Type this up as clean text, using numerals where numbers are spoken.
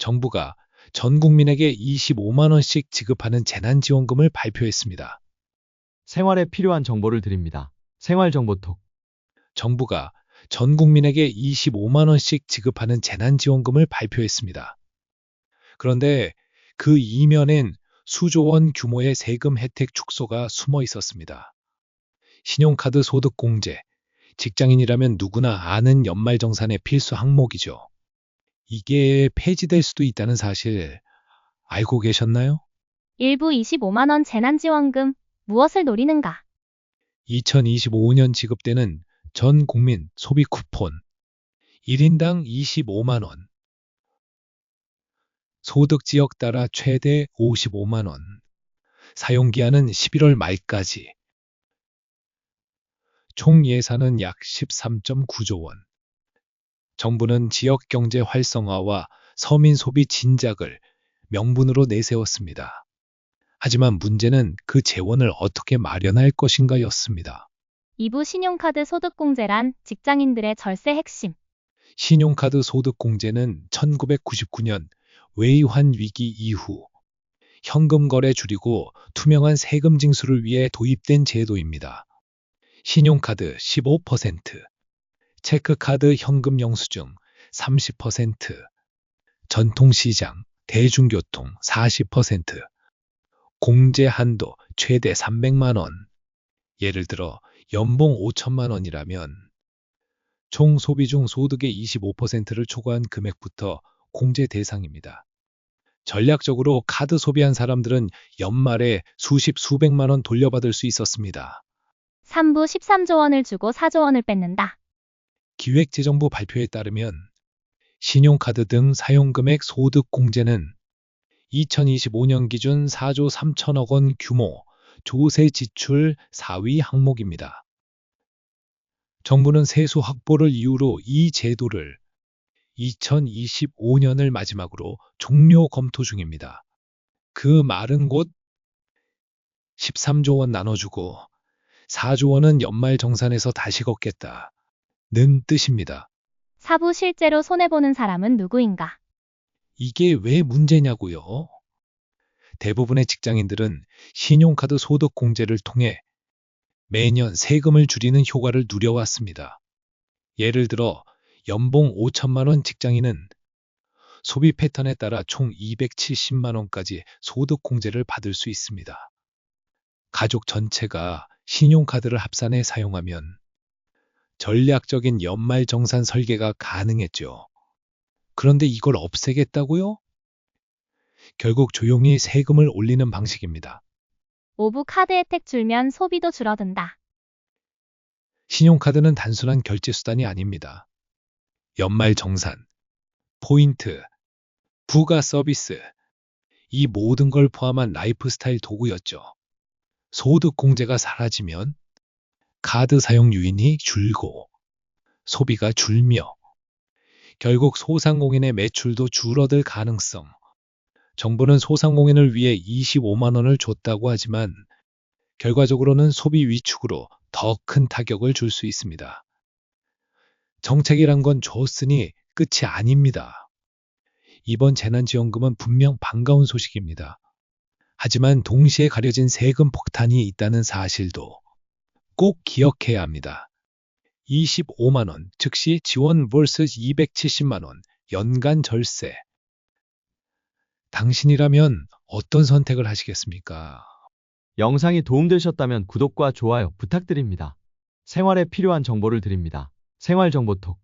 정부가 전 국민에게 25만 원씩 지급하는 재난지원금을 발표했습니다. 생활에 필요한 정보를 드립니다. 생활정보톡. 정부가 전 국민에게 25만 원씩 지급하는 재난지원금을 발표했습니다. 그런데 그 이면엔 수조 원 규모의 세금 혜택 축소가 숨어 있었습니다. 신용카드 소득 공제, 직장인이라면 누구나 아는 연말정산의 필수 항목이죠. 이게 폐지될 수도 있다는 사실 알고 계셨나요? 일부 25만 원 재난지원금, 무엇을 노리는가? 2025년 지급되는 전 국민 소비 쿠폰 1인당 25만 원, 소득 지역 따라 최대 55만 원, 사용기한은 11월 말까지, 총 예산은 약 13.9조 원. 정부는 지역 경제 활성화와 서민 소비 진작을 명분으로 내세웠습니다. 하지만 문제는 그 재원을 어떻게 마련할 것인가였습니다. 2부 신용카드 소득공제란 직장인들의 절세 핵심. 신용카드 소득 공제는 1999년 외환 위기 이후 현금 거래 줄이고 투명한 세금 징수를 위해 도입된 제도입니다. 신용카드 15%, 체크카드 현금 영수증 30%, 전통시장, 대중교통 40%, 공제 한도 최대 300만 원. 예를 들어 연봉 5천만 원이라면 총 소비 중 소득의 25%를 초과한 금액부터 공제 대상입니다. 전략적으로 카드 소비한 사람들은 연말에 수백만 원 돌려받을 수 있었습니다. 3부 13조 원을 주고 4조 원을 뺏는다. 기획재정부 발표에 따르면 신용카드 등 사용금액 소득 공제는 2025년 기준 4조 3천억 원 규모 조세 지출 4위 항목입니다. 정부는 세수 확보를 이유로 이 제도를 2025년을 마지막으로 종료 검토 중입니다. 그 말은 곧 13조 원 나눠주고 4조 원은 연말정산에서 다시 걷겠다는 뜻입니다. 4부 실제로 손해보는 사람은 누구인가? 이게 왜 문제냐고요? 대부분의 직장인들은 신용카드 소득 공제를 통해 매년 세금을 줄이는 효과를 누려왔습니다. 예를 들어 연봉 5천만 원 직장인은 소비 패턴에 따라 총 270만 원까지 소득 공제를 받을 수 있습니다. 가족 전체가 신용카드를 합산해 사용하면 전략적인 연말정산 설계가 가능했죠. 그런데 이걸 없애겠다고요? 결국 조용히 세금을 올리는 방식입니다. 5부 카드 혜택 줄면 소비도 줄어든다. 신용카드는 단순한 결제 수단이 아닙니다. 연말정산, 포인트, 부가 서비스, 이 모든 걸 포함한 라이프스타일 도구였죠. 소득 공제가 사라지면 카드 사용 유인이 줄고 소비가 줄며 결국 소상공인의 매출도 줄어들 가능성. 정부는 소상공인을 위해 25만 원을 줬다고 하지만 결과적으로는 소비 위축으로 더 큰 타격을 줄 수 있습니다. 정책이란 건 줬으니 끝이 아닙니다. 이번 재난지원금은 분명 반가운 소식입니다. 하지만 동시에 가려진 세금 폭탄이 있다는 사실도 꼭 기억해야 합니다. 25만 원 즉시 지원 vs 270만 원 연간 절세. 당신이라면 어떤 선택을 하시겠습니까? 영상이 도움되셨다면 구독과 좋아요 부탁드립니다. 생활에 필요한 정보를 드립니다. 생활정보톡.